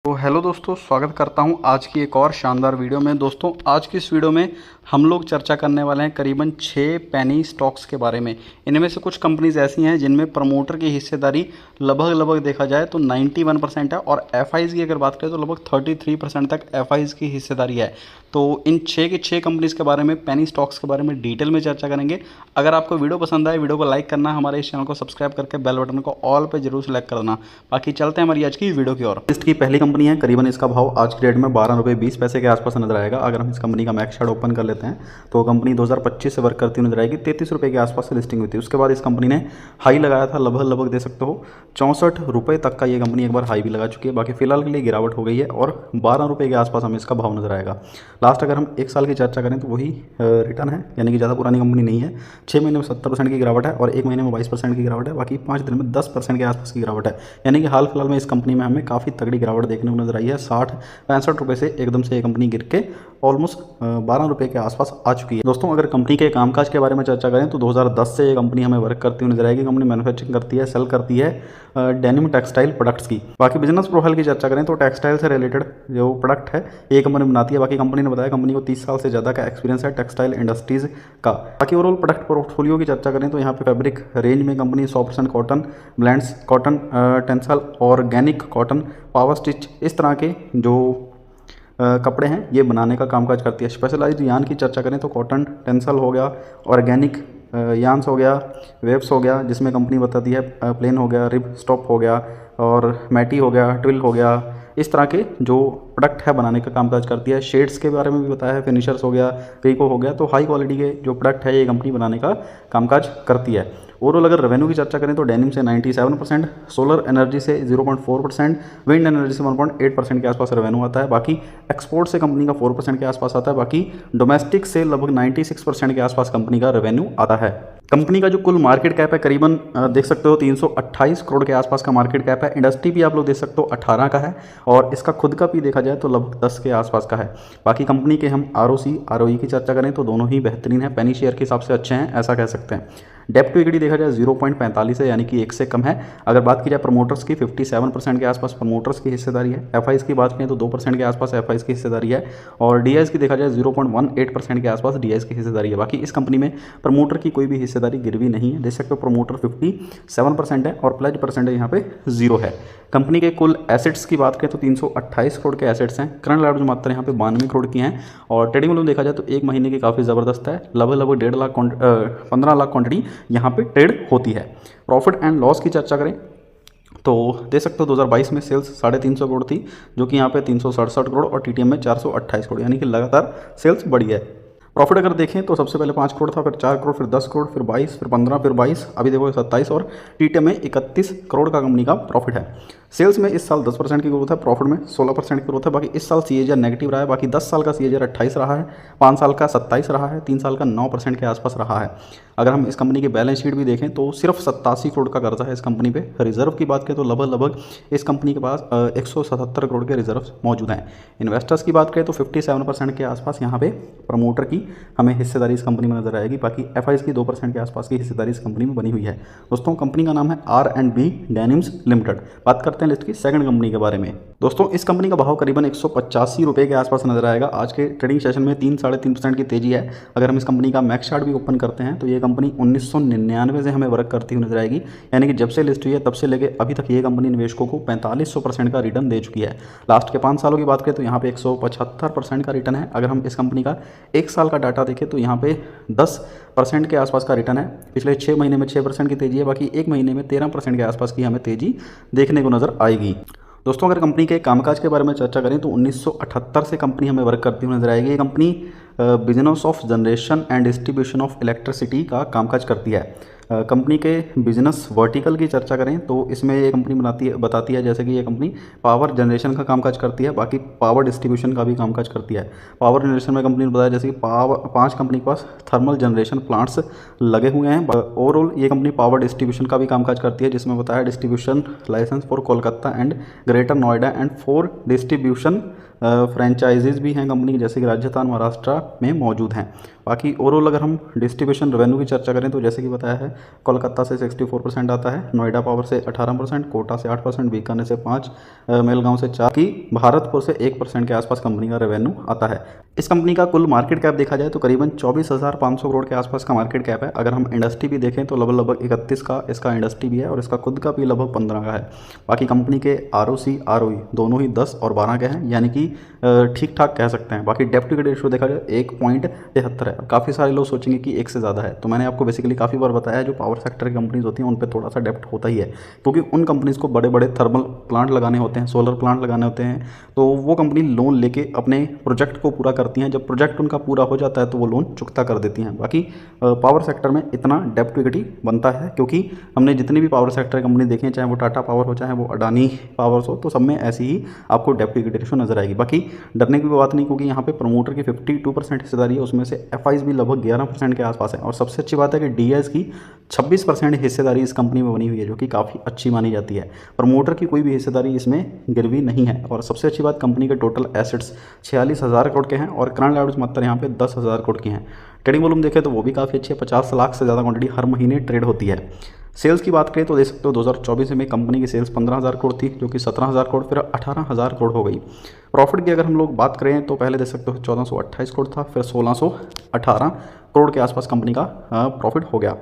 तो हेलो दोस्तों, स्वागत करता हूं आज की एक और शानदार वीडियो में। दोस्तों आज की इस वीडियो में हम लोग चर्चा करने वाले हैं करीबन 6 पेनी स्टॉक्स के बारे में। इनमें से कुछ कंपनीज ऐसी हैं जिनमें प्रमोटर की हिस्सेदारी लगभग देखा जाए तो 91% है, और एफआईज की अगर बात करें तो लगभग 33% तक एफआईज की हिस्सेदारी है। तो इन 6 की 6 कंपनीज के बारे में, पेनी स्टॉक्स के बारे में डिटेल में चर्चा करेंगे। अगर आपको वीडियो पसंद आए, वीडियो को लाइक करना, हमारे इस चैनल को सब्सक्राइब करके बेल बटन को ऑल पे जरूर सेलेक्ट करना। बाकी चलते हैं हमारी आज की वीडियो की ओर। लिस्ट की पहली कंपनी है, करीबन इसका भाव आज की डेट में 12 रुपये 20 पैसे के आसपास नजर आएगा। अगर हम इस कंपनी का मैक्स चार्ट ओपन कर लेते हैं तो कंपनी 2025 से वर्क करती हुई नजर आएगी। 33 रुपये के आसपास से लिस्टिंग हुई थी। उसके बाद इस कंपनी ने हाई लगाया था, लगभग दे सकते हो 64 रुपये तक का ये कंपनी एक बार हाई भी लगा चुकी है। बाकी फिलहाल के लिए गिरावट हो गई है और 12 रुपये के आसपास हमें इसका भाव नजर आएगा। लास्ट अगर हम एक साल की चर्चा करें तो वही रिटर्न है, यानी कि ज़्यादा पुरानी कंपनी नहीं है। 6 महीने में 70% की गिरावट है और 1 महीने में 22% की गिरावट है। बाकी 5 दिन में 10% के आसपास की गिरावट है, यानी कि हाल फिलहाल में इस कंपनी में हमें काफ़ी तगड़ी गिरावट देखने को नजर आई है। 60-65 रुपये से एकदम से ये कंपनी गिर के ऑलमोस्ट 12 रुपये के आसपास आ चुकी है। दोस्तों अगर कंपनी के कामकाज के बारे में चर्चा करें तो 2010 से ये कंपनी हमें वर्क करती हुई नजर आएगी। कंपनी मैन्युफैक्चरिंग करती है, सेल करती है डेनिम टेक्सटाइल प्रोडक्ट्स की। बाकी बिजनेस प्रोफाइल की चर्चा करें तो टेक्सटाइल से रिलेटेड जो प्रोडक्ट है ये कंपनी बनाती है। बाकी कंपनी ने बताया कंपनी को 30 साल से ज़्यादा का एक्सपीरियंस है टेक्सटाइल इंडस्ट्रीज का। बाकी ओवरऑल प्रोडक्ट पोर्टफोलियो की चर्चा करें तो यहाँ पे फैब्रिक रेंज में company 100% cotton blends, cotton tensile, organic cotton, power stitch, इस तरह के जो कपड़े हैं ये बनाने का कामकाज करती है। स्पेशलाइज्ड यान की चर्चा करें तो कॉटन टेंसल हो गया, ऑर्गेनिक यान्स हो गया, वेब्स हो गया जिसमें कंपनी बताती है प्लेन हो गया, रिब स्टॉप हो गया, और मैटी हो गया, ट्विल हो गया, इस तरह के जो प्रोडक्ट है बनाने का कामकाज करती है। शेड्स के बारे में भी बताया है, फिनिशर्स हो गया, रिको हो गया। तो हाई क्वालिटी के जो प्रोडक्ट है ये कंपनी बनाने का कामकाज करती है। ओवरऑल अगर रेवेन्यू की चर्चा करें तो डेनिम से 97%, सोलर एनर्जी से 0.4%, विंड एनर्जी से 1.8% के आसपास रेवेन्यू आता है। बाकी एक्सपोर्ट से कंपनी का 4% के आसपास आता है। बाकी डोमेस्टिक से लगभग 96% के आसपास कंपनी का रेवेन्यू आता है। कंपनी का जो कुल मार्केट कैप है करीबन देख सकते हो 328 करोड़ के आसपास का मार्केट कैप है। इंडस्ट्री भी आप लोग देख सकते हो 18 का है, और इसका खुद का भी देखा जाए तो लगभग 10 के आसपास का है। बाकी कंपनी के हम आरओसी आरओई की चर्चा करें तो दोनों ही बेहतरीन है, पेनी शेयर के हिसाब से अच्छे हैं, ऐसा कह सकते हैं। डेप्ट टू इक्विटी देखा जाए 0.45 है, यानी कि 1 से कम है। अगर बात की जाए प्रमोटर्स की 57% के आसपास प्रमोटर्स की हिस्सेदारी है। एफआईज की बात करें तो 2% के आसपास एफआईज की हिस्सेदारी है, और डीआईज की देखा जाए 0.18% के आसपास डीआईज की हिस्सेदारी है। बाकी इस कंपनी में प्रमोटर की कोई भी हिस्सेदारी गिरवी नहीं है। देख सकते हो प्रमोटर 57% है और प्लेज परसेंटेज यहाँ पे 0 है। कंपनी के कुल एसेट्स की बात करें तो 328 करोड़ के एसेट्स हैं। करंट लाइबिलिटी जो मात्रा यहाँ पे 92 करोड़ की हैं, और ट्रेडिंग वॉल्यूम देखा जाए तो एक महीने की काफ़ी ज़बरदस्त है। लगभग 15 लाख क्वांटिटी यहाँ पे ट्रेड होती है। प्रॉफिट एंड लॉस की चर्चा करें तो देख सकते हो 2022 में सेल्स 350 करोड़ थी, जो कि यहाँ पे 367 करोड़, और टीटीएम में 428 करोड़, यानी कि लगातार सेल्स बढ़ी है। प्रॉफिट अगर देखें तो सबसे पहले 5 करोड़ था, फिर 4 करोड़, फिर 10 करोड़, फिर 22, फिर 15, फिर 22, अभी देखो 27, और टीटीएम में 31 करोड़ का कंपनी का प्रॉफिट है। सेल्स में इस साल 10% की ग्रोथ है, प्रॉफिट में 16% की ग्रोथ है। बाकी इस साल सीएजीआर नेगेटिव रहा है। बाकी 10 साल का सीएजीआर 28 रहा है, 5 साल का 27 रहा है, 3 साल का 9% के आसपास रहा है। अगर हम इस कंपनी की बैलेंस शीट भी देखें तो सिर्फ 87 करोड़ का कर्जा है इस कंपनी पे। रिजर्व की बात करें तो लगभग इस कंपनी के पास 177 करोड़ के रिजर्व मौजूद हैं। इन्वेस्टर्स की बात करें तो 57% के आसपास यहाँ पे प्रमोटर की हमें हिस्सेदारी इस कंपनी में नजर आएगी। बाकी एफआईज की 2% के आसपास की हिस्सेदारी इस कंपनी में बनी हुई है। दोस्तों कंपनी का नाम है R&B डेनिम्स लिमिटेड। बात करते हैं लिस्ट की सेकंड कंपनी के बारे में। दोस्तों इस कंपनी का भाव करीबन 185 रुपये के आसपास नजर आएगा। आज के ट्रेडिंग सेशन में 3-3.5% की तेजी है। अगर हम इस कंपनी का मैक्स चार्ट भी ओपन करते हैं तो ये कंपनी 1999 से हमें वर्क करती हुई नजर आएगी, यानी कि जब से लिस्ट हुई है तब से लेके अभी तक ये कंपनी निवेशकों को 4500% का रिटर्न दे चुकी है। लास्ट के 5 सालों की बात करें तो यहाँ पे 175% का रिटर्न है। अगर हम इस कंपनी का 1 साल का डाटा देखें तो यहाँ पे 10% के आसपास का रिटर्न है। पिछले 6 महीने में 6% की तेजी है। बाकी 1 महीने में 13% के आसपास की हमें तेजी देखने को नजर आएगी। दोस्तों अगर कंपनी के कामकाज के बारे में चर्चा करें तो 1978 से कंपनी हमें वर्क करती हुई नजर आएगी। ये company business of generation and distribution of electricity का कामकाज करती है। कंपनी के बिजनेस वर्टिकल की चर्चा करें तो इसमें ये कंपनी बताती है जैसे कि ये कंपनी पावर जनरेशन का कामकाज करती है। बाकी पावर डिस्ट्रीब्यूशन का भी कामकाज करती है। पावर जनरेशन में कंपनी ने बताया जैसे कि 5 कंपनी के पास थर्मल जनरेशन प्लांट्स लगे हुए हैं। ओवरऑल ये कंपनी पावर डिस्ट्रीब्यूशन का भी कामकाज करती है, जिसमें बताया distribution license for Kolkata and Greater Noida and 4 distribution franchisees भी हैं कंपनी की, जैसे कि राजस्थान महाराष्ट्र में मौजूद हैं। बाकी ओवरऑल अगर हम डिस्ट्रीब्यूशन रेवेन्यू की चर्चा करें तो जैसे कि बताया है, कोलकाता से 64% आता है, नोएडा पावर से 18%, कोटा से 8%, बीकानेर से 5%, मेलगांव से 4%, की भारतपुर से 1% के आसपास कंपनी का रेवेन्यू आता है। इस कंपनी का कुल मार्केट कैप देखा जाए तो करीबन 24,500 करोड़ के आसपास का मार्केट कैप है। अगर हम इंडस्ट्री भी देखें तो लगभग 31 का इसका इंडस्ट्री भी है और इसका खुद का भी लगभग 15 का है। बाकी कंपनी के ROC ROE दोनों ही 10 और 12 के हैं, यानी कि ठीक ठाक कह सकते हैं। बाकी डेप्ट इक्विटी रेशियो देखा जाए 1.73 है। काफ़ी सारे लोग सोचेंगे कि 1 से ज़्यादा है, तो मैंने आपको बेसिकली काफ़ी बार बताया है जो पावर सेक्टर की कंपनीज होती हैं उन पर थोड़ा सा डेप्ट होता ही है, क्योंकि उन कंपनीज़ को बड़े बड़े थर्मल प्लांट लगाने होते हैं, सोलर प्लांट लगाने होते हैं, तो वो कंपनी लोन लेके अपने प्रोजेक्ट को पूरा करती हैं। जब प्रोजेक्ट उनका पूरा हो जाता है तो वो लोन चुकता कर देती हैं। बाकी पावर सेक्टर में इतना डेप्ट इक्विटी बनता है, क्योंकि हमने जितनी भी पावर सेक्टर कंपनी देखी हैं, चाहे वो टाटा पावर हो, चाहे वो अडानी पावर्स हो, तो सब में ऐसी ही आपको डेप्ट इक्विटी रेशियो नजर आएगी। बाकी डरने की बात नहीं, क्योंकि यहाँ पे प्रमोटर की 52% हिस्सेदारी है, उसमें से FIs भी लगभग 11% के आसपास है। और सबसे अच्छी बात है कि DIs की 26% हिस्सेदारी इस कंपनी में बनी हुई है, जो कि काफ़ी अच्छी मानी जाती है। प्रमोटर की कोई भी हिस्सेदारी इसमें गिरवी नहीं है। और सबसे अच्छी बात, कंपनी के टोटल एसेट्स 46,000 करोड़ के हैं और करंट लायबिलिटीज मात्र यहाँ पे 10,000 करोड़ की हैं। ट्रेडिंग वॉल्यूम देखें तो वो भी काफ़ी अच्छी है, 50 लाख से ज़्यादा क्वांटिटी हर महीने ट्रेड होती है। सेल्स की बात करें तो देख सकते हो 2024 में कंपनी की सेल्स 15,000 करोड़ थी, जो कि 17,000 करोड़ फिर 18,000 करोड़ हो गई। प्रॉफिट की अगर हम लोग बात करें तो पहले देख सकते हो 1428 करोड़ था, फिर 1618 करोड़ के आसपास कंपनी का प्रॉफिट हो गया।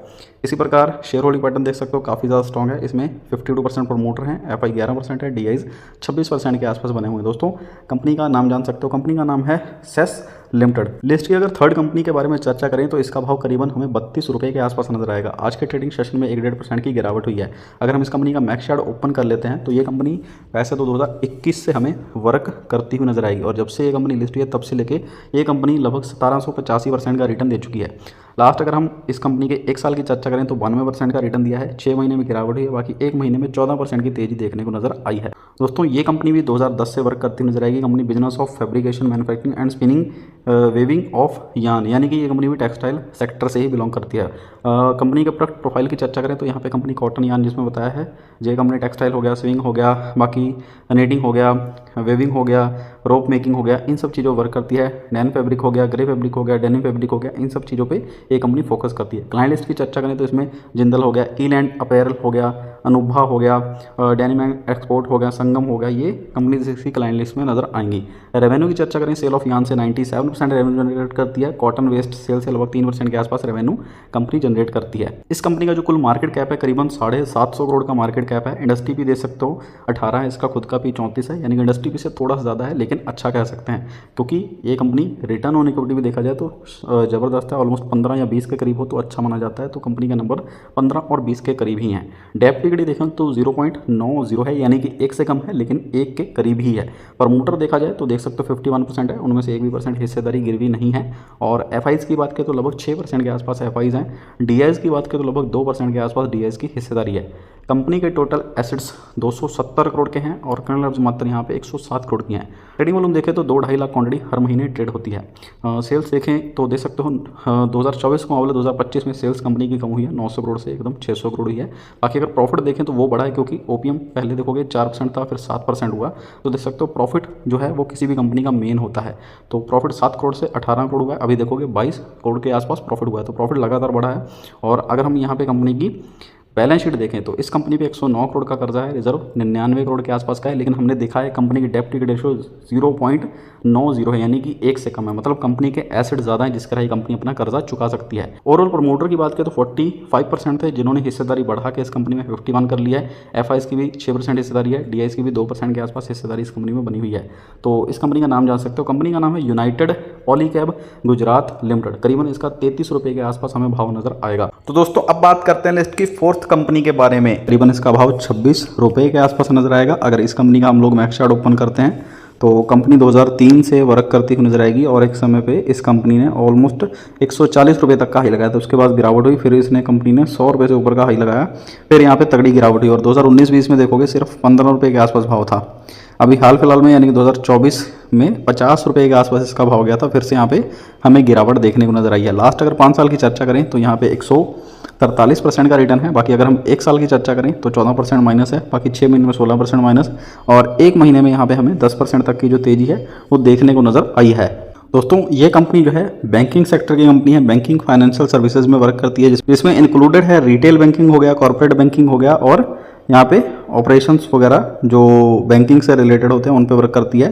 इसी प्रकार शेयर होल्डिंग पैटर्न देख सकते हो काफ़ी ज़्यादा स्ट्रॉग है। इसमें 52% प्रमोटर हैं, FI 11% है, DIs 26% के आसपास बने हुए हैं। दोस्तों कंपनी का नाम जान सकते हो, कंपनी का नाम है सेस लिमिटेड। लिस्ट की अगर थर्ड कंपनी के बारे में चर्चा करें तो इसका भाव करीबन हमें 32 रुपये के आसपास नजर आएगा। आज के ट्रेडिंग सेशन में 1.5% की गिरावट हुई है। अगर हम इस कंपनी का मैक्स चार्ट ओपन कर लेते हैं तो ये कंपनी वैसे तो 2021 से हमें वर्क करती हुई नजर आएगी, और जब से ये कंपनी लिस्ट हुई है तब से लेके ये कंपनी लगभग 1785% का रिटर्न दे चुकी है। लास्ट अगर हम इस कंपनी के 1 साल की चर्चा करें तो 92% का रिटर्न दिया है, 6 महीने में गिरावट हुई है, बाकी 1 महीने में 14% की तेजी देखने को नजर आई है। दोस्तों ये कंपनी भी 2010 से वर्क करती नजर आएगी। Company business of fabrication, manufacturing and spinning, weaving of yarn, यानी कि ये कंपनी भी टेक्सटाइल सेक्टर से ही बिलोंग करती है। कंपनी के प्रोडक्ट प्रोफाइल की चर्चा करें तो यहाँ पे कंपनी कॉटन यान जिसमें बताया है, ये कंपनी टेक्सटाइल हो गया, स्विंग हो गया, बाकी नेटिंग हो गया, वेविंग हो गया, रोप मेकिंग हो गया, इन सब चीज़ों वर्क करती है। नैन फैब्रिक हो गया, ग्रे फैब्रिक हो गया, डेनिम फैब्रिक हो गया, इन सब चीज़ों पे ये कंपनी फोकस करती है। क्लाइंट लिस्ट की चर्चा करें तो इसमें जिंदल हो गया, ईलैंड अपैरल हो गया, अनुभा हो गया, डेनिम एक्सपोर्ट हो गया, संगम हो गया, ये कंपनी इसकी क्लाइंट लिस्ट में नजर आएंगी। रेवेन्यू की चर्चा करें, सेल ऑफ यान से 97% रेवेन्यू जनरेट करती है। कॉटन वेस्ट सेल से लगभग 3% के आसपास रेवेन्यू कंपनी जनरेट करती है। इस कंपनी का जो कुल मार्केट कैप है करीबन 750 करोड़ का मार्केट कैप है। इंडस्ट्री भी दे सकते हो 18 है, इसका खुद का भी 34 है, यानी कि इंडस्ट्री भी से थोड़ा सा ज़्यादा है, लेकिन अच्छा कह सकते हैं, क्योंकि ये कंपनी रिटर्न ऑन इक्विटी भी देखा जाए तो ज़बरदस्त है, ऑलमोस्ट 15 या 20 के करीब हो तो अच्छा माना जाता है। तो कंपनी का नंबर 15 और 20 के करीब ही है। डेप्ट इक्विटी देखें तो 0.90 है, यानी कि 1 से कम है, लेकिन 1 के करीब ही है। प्रमोटर देखा जाए तो देख सकते हो 51% है, उनमें से 1% हिस्सेदारी गिरवी नहीं है। और FIs की बात करें तो लगभग 6% के आसपास FIs हैं। DIs की बात करें तो लगभग 2% के आसपास DIs की हिस्सेदारी है। कंपनी के टोटल एसेट्स 270 करोड़ के हैं और करंट लायबिलिटीज मात्र यहाँ पे 107 करोड़ की हैं। ट्रेडिंग वॉल्यूम देखें तो 2-2.5 लाख क्वांटिटी हर महीने ट्रेड होती है। सेल्स देखें तो देख सकते हो 2024 को मुकाबले 2025 में सेल्स कंपनी की कम हुई है, 900 करोड़ से एकदम 600 करोड़ हुई है। बाकी अगर प्रॉफिट देखें तो वो बढ़ा है, क्योंकि OPM पहले देखोगे 4% था, फिर 7% हुआ। तो देख सकते हो प्रॉफिट जो है वो किसी भी कंपनी का मेन होता है। तो प्रॉफिट 7 करोड़ से 18 करोड़ हुआ है, अभी देखोगे 22 करोड़ के आसपास प्रॉफिट हुआ है। तो प्रॉफिट लगातार बढ़ा है। और अगर हम यहाँ पे कंपनी की बैलेंस शीट देखें तो इस कंपनी पे 109 करोड़ का कर्जा है, रिजर्व 99 करोड़ के आसपास का है, लेकिन हमने देखा है कंपनी की डेप्ट इक्विटी रेशियो 0.90 है, यानी कि 1 से कम है। मतलब कंपनी के एसेट ज़्यादा है, जिसके ही कंपनी अपना कर्जा चुका सकती है। ओवरऑल प्रमोटर की बात करें तो 45% थे, जिन्होंने हिस्सेदारी बढ़ा के इस कंपनी में 51 कर लिया है। FIs की भी 6% हिस्सेदारी है, DIs की भी 2% के आसपास हिस्सेदारी इस कंपनी में बनी हुई है। तो इस कंपनी का नाम जान सकते हो, कंपनी का नाम है यूनाइटेड पॉलीकैब गुजरात लिमिटेड। करीबन इसका 33 रुपये के आसपास हमें भाव नजर आएगा। तो दोस्तों अब बात करते हैं लिस्ट की फोर्थ कंपनी के बारे में। करीबन इसका भाव 26 रुपये के आसपास नजर आएगा। अगर इस कंपनी का हम लोग मैक्स चार्ट ओपन करते हैं तो कंपनी 2003 से वर्क करती हुई नजर आएगी, और एक समय पे इस कंपनी ने ऑलमोस्ट 140 रुपये तक का हाई लगाया था। उसके बाद गिरावट हुई, फिर इसने कंपनी ने 100 रुपये से ऊपर का हाई लगाया, फिर यहाँ पे तगड़ी गिरावट हुई, और 2019-20 में देखोगे सिर्फ 15 रुपये के आसपास भाव था। अभी हाल फिलहाल में यानी कि 2024 में 50 रुपये के आसपास इसका भाव गया था, फिर से यहाँ पे हमें गिरावट देखने को नजर आई है। लास्ट अगर 5 साल की चर्चा करें तो यहाँ पे 143% का रिटर्न है। बाकी अगर हम 1 साल की चर्चा करें तो 14% माइनस है, बाकी 6 महीने में 16% माइनस, और 1 महीने में यहाँ पे हमें 10% तक की जो तेजी है वो देखने को नजर आई है। दोस्तों ये कंपनी जो है बैंकिंग सेक्टर की कंपनी है, बैंकिंग फाइनेंशियल सर्विसेज में वर्क करती है, जिसमें इंक्लूडेड है रिटेल बैंकिंग हो गया, कॉर्पोरेट बैंकिंग हो गया और यहाँ पे ऑपरेशंस वगैरह जो बैंकिंग से रिलेटेड होते हैं उन पे वर्क करती है।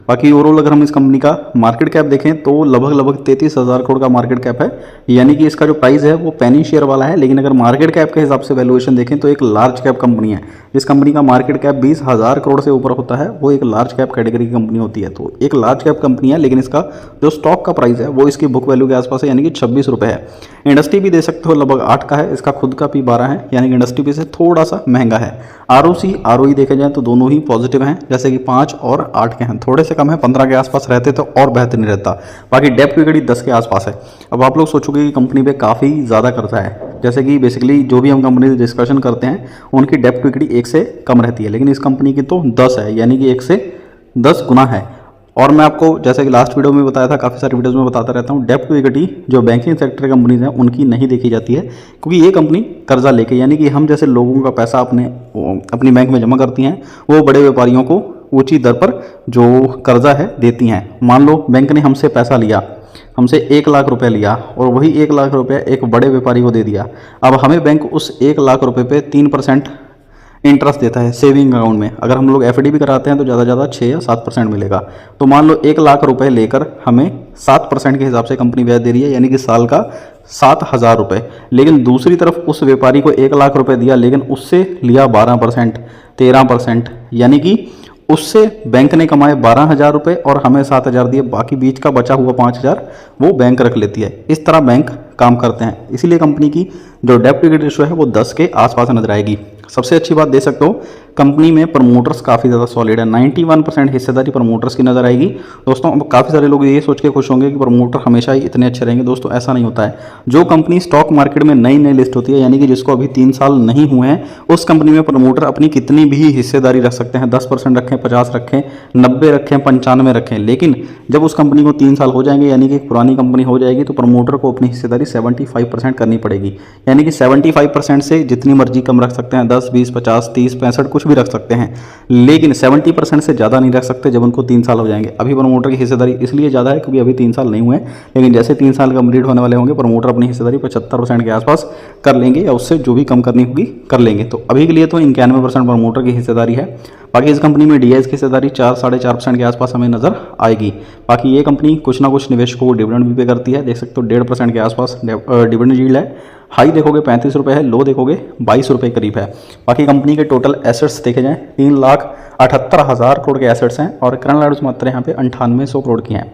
बाकी ओवरऑल अगर हम इस कंपनी का मार्केट कैप देखें तो लगभग 33,000 करोड़ का मार्केट कैप है, यानी कि इसका जो प्राइस है वो पेनी शेयर वाला है। लेकिन अगर मार्केट कैप के हिसाब से वैल्यूएशन देखें तो एक लार्ज कैप कंपनी है। जिस कंपनी का मार्केट कैप 20,000 करोड़ से ऊपर होता है वो एक लार्ज कैप कैटेगरी की कंपनी होती है। तो एक लार्ज कैप कंपनी है, लेकिन इसका जो स्टॉक का प्राइस है वो इसकी बुक वैल्यू के आसपास है, यानी कि 26 रुपये है। इंडस्ट्री भी दे सकते हो लगभग 8 का है, इसका खुद का P 12 है, यानी कि इंडस्ट्री भी से थोड़ा सा महंगा है। ROC ROE देखे जाए तो दोनों ही पॉजिटिव हैं, जैसे कि 5 और 8 के हैं, थोड़े से कम है, 15 के आसपास रहते तो और बेहतर नहीं रहता। बाकी डेप्ट टू इक्विटी 10 के आसपास है। अब आप लोग सोचोगे कि कंपनी पे काफ़ी ज़्यादा कर्जा है, जैसे कि बेसिकली जो भी हम कंपनी से डिस्कशन करते हैं उनकी डेप्ट टू इक्विटी 1 से कम रहती है, लेकिन इस कंपनी की तो 10 है, यानी कि 1 से 10 गुना है। और मैं आपको जैसे कि लास्ट वीडियो में बताया था, काफ़ी सारी वीडियोस में बताता रहता हूँ, डेप्ट टू इक्विटी जो बैंकिंग सेक्टर कंपनीज हैं उनकी नहीं देखी जाती है, क्योंकि ये कंपनी कर्जा लेके, यानी कि हम जैसे लोगों का पैसा अपनी बैंक में जमा करती हैं, वो बड़े व्यापारियों को ऊंची दर पर जो कर्जा है देती हैं। मान लो बैंक ने हमसे पैसा लिया, हमसे 1 लाख रुपए लिया और वही 1 लाख रुपए एक बड़े व्यापारी को दे दिया। अब हमें बैंक उस 1 लाख रुपए पे 3% इंटरेस्ट देता है सेविंग अकाउंट में। अगर हम लोग FD भी कराते हैं तो ज़्यादा से ज़्यादा 6 या 7% मिलेगा। तो मान लो 1 लाख रुपए लेकर हमें 7% के हिसाब से कंपनी ब्याज दे रही है, यानी कि साल का 7,000 रुपये। लेकिन दूसरी तरफ उस व्यापारी को 1 लाख रुपए दिया, लेकिन उससे लिया 12%, 13%, यानी कि उससे बैंक ने कमाए 12,000 रुपये और हमें 7,000 दिए, बाकी बीच का बचा हुआ 5,000 वो बैंक रख लेती है। इस तरह बैंक काम करते हैं, इसीलिए कंपनी की जो डेप्ट इक्विटी रेशियो है वो 10 के आसपास नजर आएगी। सबसे अच्छी बात दे सकते हो, कंपनी में प्रमोटर्स काफ़ी ज़्यादा सॉलिड है, 91% हिस्सेदारी प्रमोटर्स की नज़र आएगी। दोस्तों अब काफ़ी सारे लोग ये सोच के खुश होंगे कि प्रमोटर हमेशा ही इतने अच्छे रहेंगे। दोस्तों ऐसा नहीं होता है। जो कंपनी स्टॉक मार्केट में नई नई लिस्ट होती है, यानी कि जिसको अभी 3 साल नहीं हुए हैं, उस कंपनी में प्रमोटर अपनी कितनी भी हिस्सेदारी रख सकते हैं, 10% रखें, 50 रखें, 90 रखें, 95 रखें। लेकिन जब उस कंपनी को 3 साल हो जाएंगे, यानी कि एक पुरानी कंपनी हो जाएगी, तो प्रमोटर को अपनी हिस्सेदारी 75% करनी पड़ेगी। यानी कि 75% से जितनी मर्जी कम रख सकते हैं, 10, 20, 50, 30, 65 कुछ भी रख सकते हैं, लेकिन 70% से ज़्यादा नहीं रख सकते जब उनको 3 साल हो जाएंगे। अभी प्रमोटर की हिस्सेदारी इसलिए ज़्यादा है क्योंकि अभी 3 साल नहीं हुए, लेकिन जैसे 3 साल कंप्लीट होने वाले होंगे, प्रमोटर अपनी हिस्सेदारी 75% के आसपास कर लेंगे, या उससे जो भी कम करनी होगी कर लेंगे। तो अभी के लिए तो 91% प्रमोटर की हिस्सेदारी है। बाकी इस कंपनी में DIS की हिस्सेदारी 4-4.5% के आसपास हमें नजर आएगी। बाकी ये कंपनी कुछ ना कुछ निवेशकों को डिविडेंड भी पे करती है, देख सकते हो 1.5% के आसपास डिविडेंड यील्ड है। हाई देखोगे 35 रुपये है, लो देखोगे 22 रुपये करीब है। बाकी कंपनी के टोटल एसेट्स देखे जाएँ 3,78,000 करोड़ के एसेट्स हैं और करंट लायबिलिटीज मात्रा यहाँ पे 9800 करोड़ की हैं।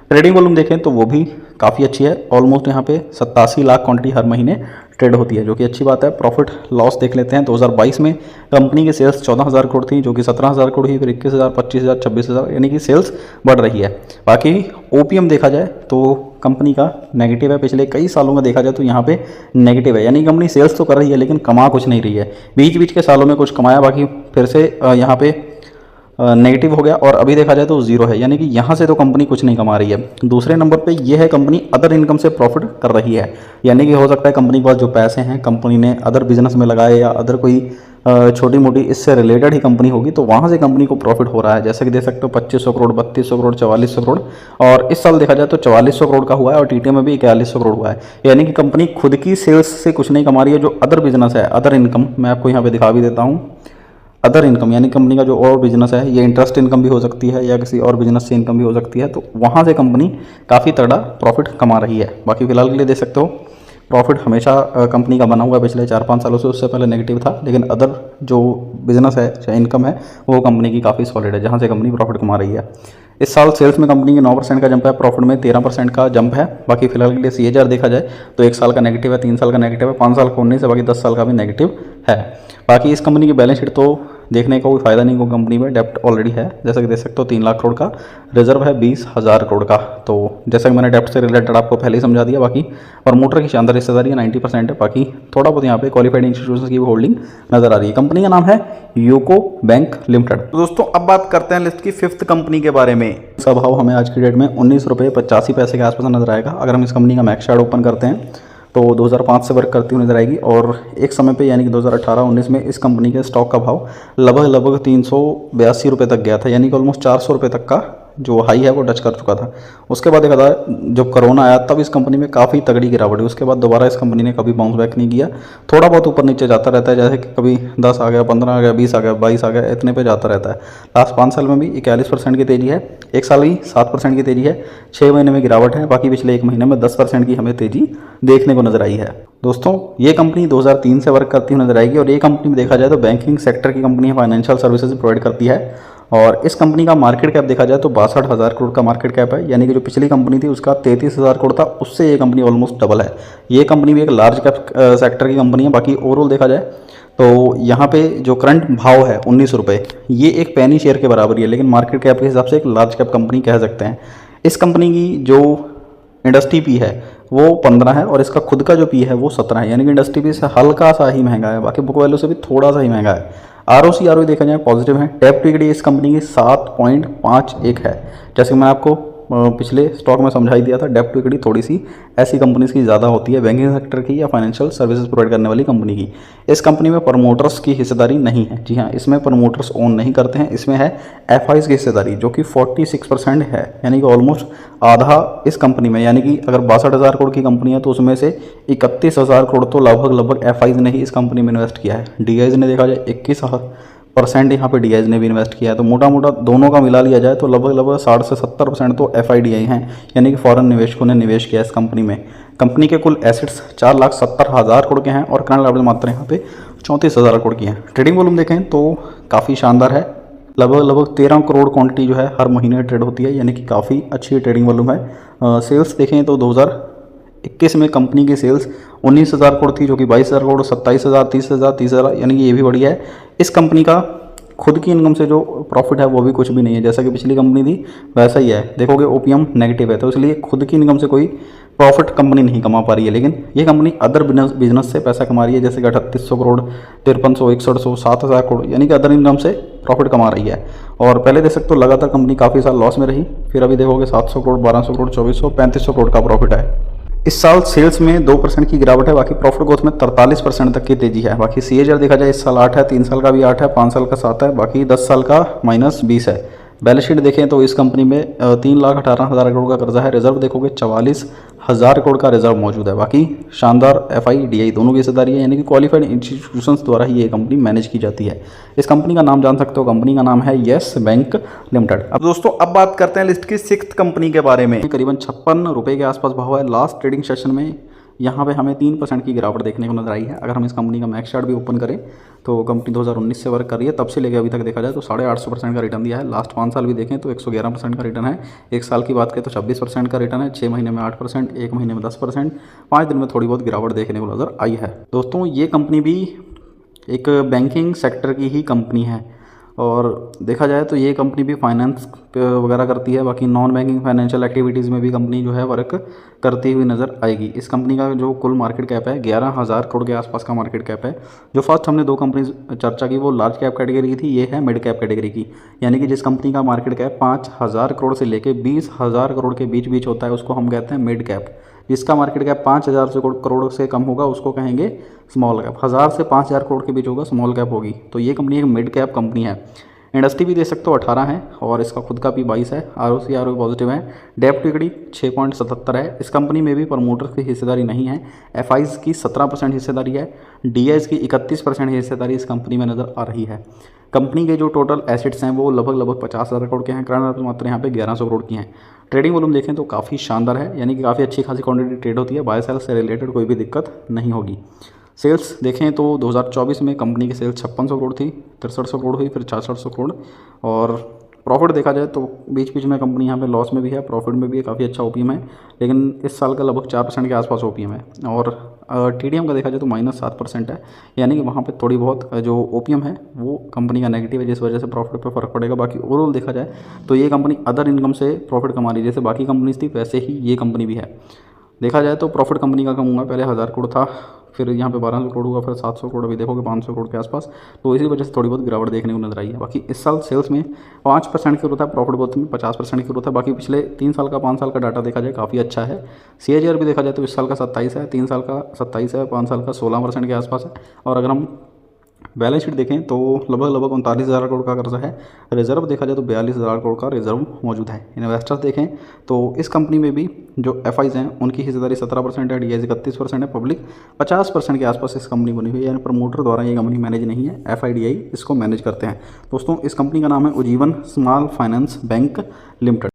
ट्रेडिंग वॉल्यूम देखें तो वो भी काफ़ी अच्छी है, ऑलमोस्ट यहाँ पे 87 लाख क्वांटिटी हर महीने ट्रेड होती है, जो कि अच्छी बात है। प्रॉफिट लॉस देख लेते हैं। 2022 में कंपनी की सेल्स 14,000 करोड़ थी, जो कि 17,000 करोड़ हुई, फिर 21,000, 25,000, 26,000, यानी कि सेल्स बढ़ रही है। बाकी OPM देखा जाए तो कंपनी का नेगेटिव है, पिछले कई सालों में देखा जाए तो यहाँ पे नेगेटिव है, यानी कंपनी सेल्स तो कर रही है लेकिन कमा कुछ नहीं रही है। बीच बीच के सालों में कुछ कमाया, बाकी फिर से यहाँ पे नेगेटिव हो गया और अभी देखा जाए तो 0 है, यानी कि यहाँ से तो कंपनी कुछ नहीं कमा रही है। दूसरे नंबर पे ये है कंपनी अदर इनकम से प्रॉफिट कर रही है, यानी कि हो सकता है कंपनी के पास जो पैसे हैं कंपनी ने अदर बिजनेस में लगाए या अदर कोई छोटी मोटी इससे रिलेटेड ही कंपनी होगी, तो वहाँ से कंपनी को प्रॉफिट हो रहा है। जैसे कि देख सकते हो 2500 करोड़, 3200 करोड़, 4400 करोड़, और इस साल देखा जाए तो 4400 करोड़ का हुआ है और TTM में भी 4100 करोड़ हुआ है। यानी कि कंपनी खुद की सेल्स से कुछ नहीं कमा रही है, जो अदर बिजनेस है, अदर इनकम, मैं आपको यहाँ पे दिखा भी देता हूँ। अदर इनकम यानी कंपनी का जो और बिजनेस है, ये इंटरेस्ट इनकम भी हो सकती है या किसी और बिजनेस से इनकम भी हो सकती है, तो वहाँ से कंपनी काफ़ी तगड़ा प्रॉफिट कमा रही है। बाकी फिलहाल के लिए देख सकते हो प्रॉफिट हमेशा कंपनी का बना हुआ है पिछले 4-5 सालों से, उससे पहले नेगेटिव था, लेकिन अदर जो बिजनेस है चाहे इनकम है वो कंपनी की काफ़ी सॉलिड है, जहाँ से कंपनी प्रॉफिट कमा रही है। इस साल सेल्स में कंपनी के 9% का जंप है, प्रॉफिट में 13% का जंप है। बाकी फिलहाल के लिए CAGR देखा जाए तो 1 साल का नेगेटिव है, 3 साल का नेगेटिव है, 5 साल का 19 है, बाकी 10 साल का भी नेगेटिव है। बाकी इस कंपनी की बैलेंस शीट तो देखने का कोई फायदा नहीं, को कंपनी में डेप्ट ऑलरेडी है, जैसा कि देख सकते हो 3 लाख करोड़ का, रिजर्व है 20,000 करोड़ का। तो जैसा कि मैंने डेप्ट से रिलेटेड आपको पहले ही समझा दिया। बाकी प्रमोटर की शानदार हिस्सेदारी 90% है, बाकी थोड़ा बहुत यहाँ पे क्वालिफाइड इंस्टीट्यूशंस की भी होल्डिंग नजर आ रही है। कंपनी का नाम है यूको बैंक लिमिटेड। तो दोस्तों अब बात करते हैं लिस्ट की 5th कंपनी के बारे में। इसका भाव हमें आज की डेट में 19 रुपये 85 पैसे के आसपास नजर आएगा। अगर हम इस कंपनी का मैक्स चार्ट ओपन करते हैं तो 2005 से वर्क करती हुई नजर आएगी, और एक समय पे यानी कि 2018-19 में इस कंपनी के स्टॉक का भाव लगभग 382 रुपये तक गया था, यानी कि ऑलमोस्ट 400 रुपये तक का जो हाई है वो टच कर चुका था। उसके बाद देखा था जब कोरोना आया तब इस कंपनी में काफ़ी तगड़ी गिरावट हुई। उसके बाद दोबारा इस कंपनी ने कभी बाउंस बैक नहीं किया, थोड़ा बहुत ऊपर नीचे जाता रहता है, जैसे कि कभी 10 आ गया, 15 आ गया, 20 आ गया, 22 आ गया, इतने पे जाता रहता है। लास्ट 5 साल में भी 41% की तेज़ी है, एक साल ही 7% की तेज़ी है, 6 महीने में गिरावट है, बाकी पिछले 1 महीने में 10% की हमें तेज़ी देखने को नजर आई है। दोस्तों ये कंपनी 2003 से वर्क करती हुई नजर आएगी और ये कंपनी में देखा जाए तो बैंकिंग सेक्टर की कंपनी है, फाइनेंशियल सर्विसेज प्रोवाइड करती है। और इस कंपनी का मार्केट कैप देखा जाए तो 62,000 करोड़ का मार्केट कैप है, यानी कि जो पिछली कंपनी थी उसका 33,000 करोड़ था, उससे ये कंपनी ऑलमोस्ट डबल है। ये कंपनी भी एक लार्ज कैप सेक्टर की कंपनी है। बाकी ओवरऑल देखा जाए तो यहाँ पे जो करंट भाव है 19 रुपये, ये एक पेनी शेयर के बराबर ही है, लेकिन मार्केट कैप के हिसाब से एक लार्ज कैप कंपनी कह सकते हैं। इस कंपनी की जो इंडस्ट्री पी है वो 15 है और इसका खुद का जो पी है वो 17 है, यानी कि इंडस्ट्री पी से हल्का सा ही महंगा है, बाकी बुक वैल्यू से भी थोड़ा सा ही महंगा है। आरओसी देखा जाए पॉजिटिव है। डेब्ट टू इक्विटी इस कंपनी की 7.51 है। जैसे मैं आपको पिछले स्टॉक में समझा ही दिया था, डेब्ट टू इक्विटी थोड़ी सी ऐसी कंपनीज की ज़्यादा होती है, बैंकिंग सेक्टर की या फाइनेंशियल सर्विसेज प्रोवाइड करने वाली कंपनी की। इस कंपनी में प्रमोटर्स की हिस्सेदारी नहीं है। जी हाँ, इसमें प्रमोटर्स ओन नहीं करते हैं, इसमें है एफआईज की हिस्सेदारी जो कि 46% है, यानी कि ऑलमोस्ट आधा इस कंपनी में। यानी कि अगर 62,000 करोड़ की कंपनी है तो उसमें से 31,000 करोड़ तो लगभग एफआईज ने ही इस कंपनी में इन्वेस्ट किया है। डीआईज ने देखा जाए 21% यहाँ पे डीआईज ने भी इन्वेस्ट किया है। तो मोटा मोटा दोनों का मिला लिया जाए तो लगभग 60 से 70% तो एफआईडीआई हैं, यानी कि फॉरेन निवेशकों ने निवेश किया इस कंपनी में। कंपनी के कुल एसेट्स 4,70,000 करोड़ के हैं और करंट लायबिलिटी मात्रा यहाँ पे 34,000 करोड़ की है। ट्रेडिंग वॉल्यूम देखें तो काफ़ी शानदार है, लगभग 13 करोड़ क्वांटिटी जो है हर महीने ट्रेड होती है, यानी कि काफ़ी अच्छी ट्रेडिंग वॉल्यूम है। सेल्स देखें तो 2021 में कंपनी की सेल्स 19,000 करोड़ थी, जो कि 22,000 करोड़, 27,000, 30,000, 30,000, यानी कि ये भी बढ़िया है। इस कंपनी का खुद की इनकम से जो प्रॉफिट है वो भी कुछ भी नहीं है, जैसा कि पिछली कंपनी थी वैसा ही है। देखोगे ओपीएम नेगेटिव है, तो इसलिए खुद की इनकम से कोई प्रॉफिट कंपनी नहीं कमा पा रही है। लेकिन ये कंपनी अदर बिजनेस से पैसा कमा रही है, जैसे कि 3800 करोड़, 5300, 6100, 7,000 करोड़, यानी कि अदर इनकम से प्रॉफिट कमा रही है। और पहले देख सकते हो लगातार कंपनी काफ़ी साल लॉस में रही, फिर अभी देखोगे 700 करोड़, 1200 करोड़, 2400, 3500 करोड़ का प्रॉफिट है। इस साल सेल्स में 2% की गिरावट है, बाकी प्रॉफिट ग्रोथ में 43% तक की तेजी है। बाकी सीएजीआर देखा जाए इस साल 8 है, 3 साल का भी 8 है, 5 साल का 7 है, बाकी 10 साल का -20 है। बैलेंस शीट देखें तो इस कंपनी में 3,18,000 करोड़ का कर्जा है। रिजर्व देखोगे 44,000 करोड़ का रिजर्व मौजूद है। बाकी शानदार एफआईडीआई दोनों की हिस्सेदारी है, यानी कि क्वालिफाइड इंस्टीट्यूशंस द्वारा ही ये कंपनी मैनेज की जाती है। इस कंपनी का नाम जान सकते हो, कंपनी का नाम है येस बैंक लिमिटेड। अब दोस्तों अब बात करते हैं लिस्ट की 6th कंपनी के बारे में। करीबन 56 रुपये के आसपास भाव है। लास्ट ट्रेडिंग सेशन में यहाँ पे हमें 3% की गिरावट देखने को नजर आई है। अगर हम इस कंपनी का मैक्स चार्ट भी ओपन करें तो कंपनी 2019 से वर्क कर रही है, तब से लेकर अभी तक देखा जाए तो 850% का रिटर्न दिया है। लास्ट 5 साल भी देखें तो 111% का रिटर्न है। एक साल की बात करें तो 26% का रिटर्न है, 6 महीने में 8%, 1 महीने में 10%, 5 दिन में थोड़ी बहुत गिरावट देखने को नजर आई है। दोस्तों ये कंपनी भी एक बैंकिंग सेक्टर की ही कंपनी है और देखा जाए तो ये कंपनी भी फाइनेंस वगैरह करती है। बाकी नॉन बैंकिंग फाइनेंशियल एक्टिविटीज़ में भी कंपनी जो है वर्क करती हुई नज़र आएगी। इस कंपनी का जो कुल मार्केट कैप है 11,000 करोड़ के आसपास का मार्केट कैप है। जो फर्स्ट हमने 2 कंपनी चर्चा की वो लार्ज कैप कैटेगरी की थी, ये है मिड कैप कैटेगरी की, यानी कि जिस कंपनी का मार्केट कैप 5,000 करोड़ से लेकर 20,000 करोड़ के बीच होता है उसको हम कहते हैं मिड कैप। जिसका मार्केट कैप 5,000 करोड़ से कम होगा उसको कहेंगे स्मॉल कैप। 1,000 से 5,000 करोड़ के बीच होगा स्मॉल कैप होगी। तो ये कंपनी एक मिड कैप कंपनी है। इंडस्ट्री भी दे सकते हो 18 है और इसका खुद का भी 22 है। आरओसी पॉजिटिव है। डेब्ट टू इक्विटी 6.77 है। इस कंपनी में भी प्रमोटर्स की हिस्सेदारी नहीं है। एफआईज की 17% हिस्सेदारी है। डीआईज की 31% हिस्सेदारी इस कंपनी में नज़र आ रही है। कंपनी के जो टोटल एसेट्स हैं वो लगभग 50,000 करोड़ के हैं। करंट मात्र यहाँ पे 1100 करोड़ की हैं। ट्रेडिंग वॉल्यूम देखें तो काफ़ी शानदार है, यानी कि काफ़ी अच्छी खासी क्वांटिटी ट्रेड होती है। बाय सेल से रिलेटेड कोई भी दिक्कत नहीं होगी। सेल्स देखें तो 2024 में कंपनी की सेल्स 5600 करोड़ थी, 6300 करोड़ हुई, फिर 400 करोड़। और प्रॉफिट देखा जाए तो बीच में कंपनी यहाँ पे लॉस में भी है, प्रॉफिट में भी है, काफ़ी अच्छा ओपीएम है, लेकिन इस साल का लगभग 4% के आसपास ओपीएम है। और टीडीएम का देखा जाए तो -7% है, यानी कि वहाँ पे थोड़ी बहुत जो ओपीएम है वो कंपनी का नेगेटिव है, जिस वजह से प्रॉफिट पे फर्क पड़ेगा। बाकी ओवरऑल देखा जाए तो ये कंपनी अदर इनकम से प्रॉफिट कमा रही है, जैसे बाकी कंपनीज थी वैसे ही ये कंपनी भी है। देखा जाए तो प्रॉफिट कंपनी का कम हुआ, पहले 1,000 करोड़ था, फिर यहाँ पे 1200 करोड़ हुआ, फिर 700 करोड़, अभी देखोगे 500 करोड़ के आसपास। तो इसी वजह से थोड़ी बहुत गिरावट देखने को नजर आई है। बाकी इस साल सेल्स में 5% की ग्रोथ है, प्रॉफिट ग्रोथ में 50% की ग्रोथ है। बाकी पिछले 3 साल का 5 साल का डाटा देखा जाए काफ़ी अच्छा है। सीएजीआर भी देखा जाए तो इस साल का 27 है, 3 साल का 27 है, 5 साल का 16% के आसपास है। और अगर हम बैलेंस शीट देखें तो लगभग 39,000 करोड़ का कर्जा है। रिजर्व देखा जाए तो 42,000 करोड़ का रिजर्व मौजूद है। इन्वेस्टर्स देखें तो इस कंपनी में भी जो एफआईज हैं उनकी हिस्सेदारी 17% है, डीआईज 31% है, पब्लिक 50% के आसपास इस कंपनी बनी हुई है। यानी प्रमोटर द्वारा ये कंपनी मैनेज नहीं है, एफआईडीआई इसको मैनेज करते हैं। दोस्तों इस कंपनी का नाम है Ujjivan small finance bank limited.